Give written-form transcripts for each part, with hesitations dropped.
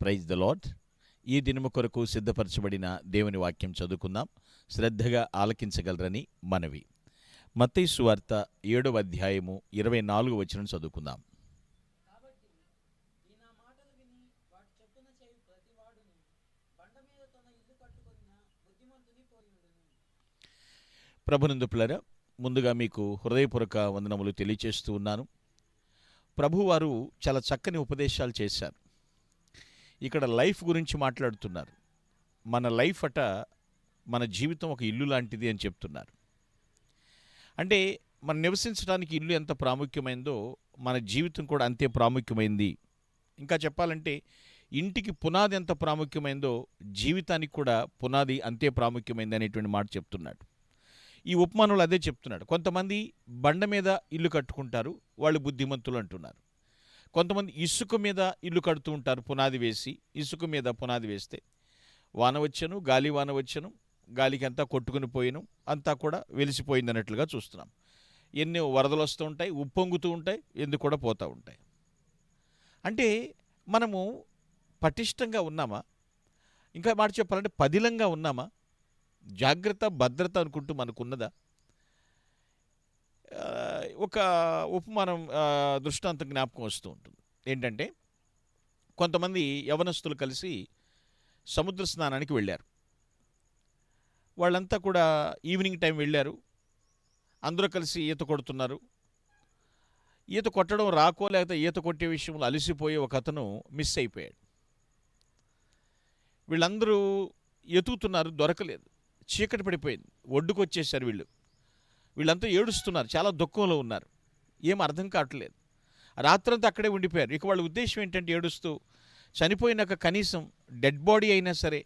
Praise the lord. ఈ దినము కొరకు సిద్ధపరచబడిన దేవుని వాక్యం చదువుకుందాం. శ్రద్ధగా ఆలకించగలరని మనవి. మత్తయి సువార్త 7వ అధ్యాయము 24వ వచనం చదువుకుందాం. ప్రభునందు ప్రియులారా, ముందుగా మీకు హృదయపూర్వక వందనములు తెలియచేస్తూ ఉన్నాను. ప్రభువారు చాలా చక్కని ఉపదేశాలు చేశారు. ఇక్కడ లైఫ్ గురించి మాట్లాడుతున్నారు. మన లైఫ్ మన జీవితం ఒక ఇల్లు లాంటిది అని చెప్తున్నారు. అంటే మనం నివసించడానికి ఇల్లు ఎంత ప్రాముఖ్యమైందో మన జీవితం కూడా అంతే ప్రాముఖ్యమైంది. ఇంకా చెప్పాలంటే ఇంటికి పునాది ఎంత ప్రాముఖ్యమైందో జీవితానికి కూడా పునాది అంతే ప్రాముఖ్యమైంది అనేటువంటి మాట చెప్తున్నాడు. ఈ ఉపమానంలో అదే చెప్తున్నాడు. కొంతమంది బండ మీద ఇల్లు కట్టుకుంటారు, వాళ్ళు బుద్ధిమంతులు అంటున్నారు. కొంతమంది ఇసుక మీద ఇల్లు కడుతూ ఉంటారు, పునాది వేసి. ఇసుక మీద పునాది వేస్తే వాన వచ్చను, గాలి వాన వచ్చను, గాలికి అంతా కొట్టుకుని పోయిను, అంతా కూడా వెలిసిపోయింది అన్నట్లుగా చూస్తున్నాం. ఎన్ని వరదలు వస్తూ ఉంటాయి, ఉప్పొంగుతూ ఉంటాయి, ఎందుకు కూడా పోతూ ఉంటాయి. అంటే మనము పటిష్టంగా ఉన్నామా? ఇంకా మాట చెప్పాలంటే పదిలంగా ఉన్నామా? జాగ్రత్త భద్రత అనుకుంటూ మనకున్నదా? ఒక ఉపమానం దృష్టాంతం జ్ఞాపకం వస్తూ ఉంటుంది. ఏంటంటే కొంతమంది యవనస్తులు కలిసి సముద్ర స్నానానికి వెళ్ళారు. వాళ్ళంతా కూడా ఈవినింగ్ టైం వెళ్ళారు. అందరూ కలిసి ఈత కొడుతున్నారు. ఈత కొట్టడం రాకో లేకపోతే ఈత కొట్టే విషయంలో అలసిపోయి ఒక అతను మిస్ అయిపోయాడు. వీళ్ళందరూ ఎతుకుతున్నారు, దొరకలేదు. చీకటి పడిపోయింది, ఒడ్డుకు వచ్చేసారు. వీళ్ళంతా ఏడుస్తున్నారు, చాలా దుఃఖంలో ఉన్నారు. ఏం అర్థం కావట్లేదు. రాత్రంతా అక్కడే ఉండిపోయారు. ఇక వాళ్ళ ఉద్దేశం ఏంటంటే ఏడుస్తూ చనిపోయినాక కనీసం డెడ్ బాడీ అయినా సరే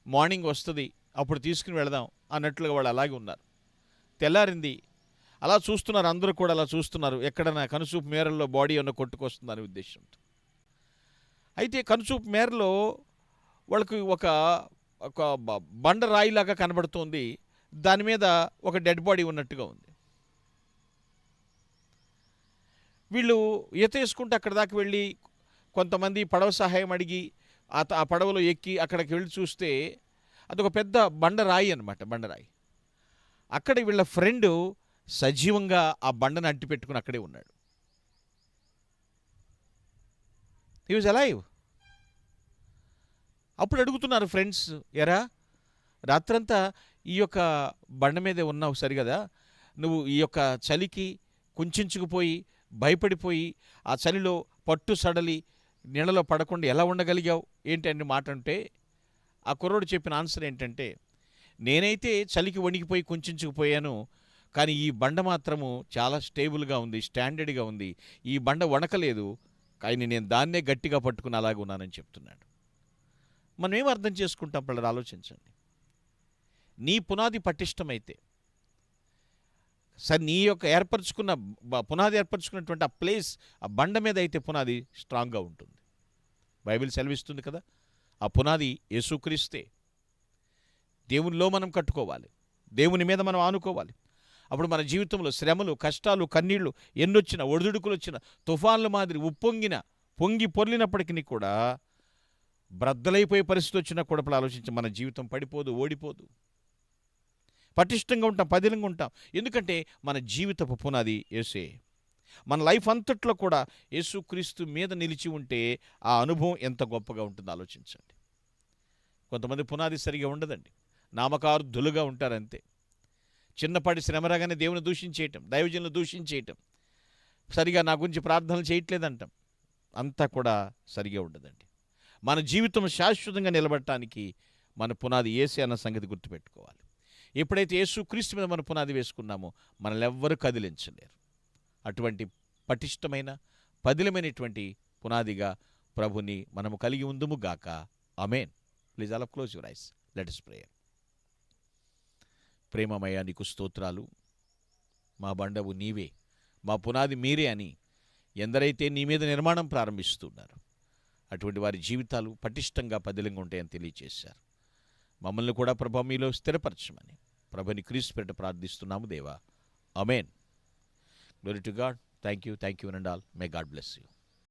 మార్నింగ్ వస్తుంది, అప్పుడు తీసుకుని వెళదాం అన్నట్లుగా వాళ్ళు అలాగే ఉన్నారు. తెల్లారింది, అలా చూస్తున్నారు. అందరూ కూడా అలా చూస్తున్నారు, ఎక్కడన్నా కనుచూపు మేరల్లో బాడీ ఏమన్నా కొట్టుకొస్తుందనే ఉద్దేశంతో. అయితే కనుచూపు మేరలో వాళ్ళకి ఒక బండ రాయిలాగా కనబడుతోంది. దాని మీద ఒక డెడ్ బాడీ ఉన్నట్టుగా ఉంది. వీళ్ళు ఈత వేసుకుంటూ అక్కడ దాకా వెళ్ళి కొంతమంది పడవ సహాయం అడిగి ఆ పడవలో ఎక్కి అక్కడికి వెళ్ళి చూస్తే అదొక పెద్ద బండరాయి అన్నమాట. బండరాయి. అక్కడ వీళ్ళ ఫ్రెండ్ సజీవంగా ఆ బండను అంటి పెట్టుకుని అక్కడే ఉన్నాడు. హి వాజ్ అలైవ్. అప్పుడు అడుగుతున్నారు ఫ్రెండ్స్, ఎరా రాత్రంతా ఈ యొక్క బండ మీదే ఉన్నావు సరిగదా, నువ్వు ఈ యొక్క చలికి కుంచుకుపోయి భయపడిపోయి ఆ చలిలో పట్టు సడలి నీళ్ళలో పడకుండా ఎలా ఉండగలిగావు ఏంటి అని మాట అంటే, ఆ కుర్రోడు చెప్పిన ఆన్సర్ ఏంటంటే, నేనైతే చలికి వణికిపోయి కుంచుకుపోయాను, కానీ ఈ బండ మాత్రము చాలా స్టేబుల్గా ఉంది, స్టాండర్డ్గా ఉంది. ఈ బండ వణకలేదు, కానీ నేను దాన్నే గట్టిగా పట్టుకుని అలాగే ఉన్నానని చెప్తున్నాడు. మనం ఏం అర్థం చేసుకుంటాం పిల్లలు? ఆలోచించండి. నీ పునాది పటిష్టమైతే, సరే నీ యొక్క పునాది ఏర్పరచుకున్నటువంటి ఆ ప్లేస్, ఆ బండ మీద అయితే పునాది స్ట్రాంగ్గా ఉంటుంది. బైబిల్ సెలవిస్తుంది కదా, ఆ పునాది యేసుక్రీస్తే. దేవునిలో మనం కట్టుకోవాలి, దేవుని మీద మనం ఆనుకోవాలి. అప్పుడు మన జీవితంలో శ్రమలు, కష్టాలు, కన్నీళ్లు ఎన్నొచ్చినా, ఒడిదుడుకులు వచ్చిన, తుఫాన్ల మాదిరి పొంగి పొర్లినప్పటికీ కూడా, బ్రద్దలైపోయే పరిస్థితి వచ్చినా కూడా ఇప్పుడు ఆలోచించి మన జీవితం పడిపోదు, ఓడిపోదు. పటిష్టంగా ఉంటాం, పదిలంగా ఉంటాం. ఎందుకంటే మన జీవితపు పునాది యేసే. మన లైఫ్ అంతట్లో కూడా యేసుక్రీస్తు మీద నిలిచి ఉంటే ఆ అనుభవం ఎంత గొప్పగా ఉంటుందో ఆలోచించండి. కొంతమంది పునాది సరిగా ఉండదండి, నామకార్థులుగా ఉంటారంతే. చిన్నపాటి శ్రమ రాగానే దేవుని దూషించేయటం, దైవజనులు దూషించేయటం, సరిగా నా గురించి ప్రార్థనలు చేయట్లేదంటాం, అంతా కూడా సరిగా ఉండదండి. మన జీవితం శాశ్వతంగా నిలబడటానికి మన పునాది యేసే అన్న సంగతి గుర్తుపెట్టుకోవాలి. ఎప్పుడైతే యేసుక్రీస్తు మీద మన పునాది వేసుకున్నామో మనల్ని ఎవ్వరూ కదిలించలేరు. అటువంటి పటిష్టమైన పదిలమైనటువంటి పునాదిగా ప్రభుని మనము కలిగి ఉందుము గాక. Amen. Please all close your eyes. Let us pray. ప్రేమమయ్యా, నీకు స్తోత్రాలు. మా బండవు నీవే, మా పునాది మీరే అని ఎందరైతే నీ మీద నిర్మాణం ప్రారంభిస్తున్నారు, అటువంటి వారి జీవితాలు పటిష్టంగా పదిలంగా ఉంటాయని తెలియచేశారు. మమ్మల్ని కూడా ప్రభు మీలో స్థిరపరచమని ప్రభుని క్రీస్తు పేరిట ప్రార్థిస్తున్నాము దేవా. Amen. Glory to God. Thank you and all. May God bless you.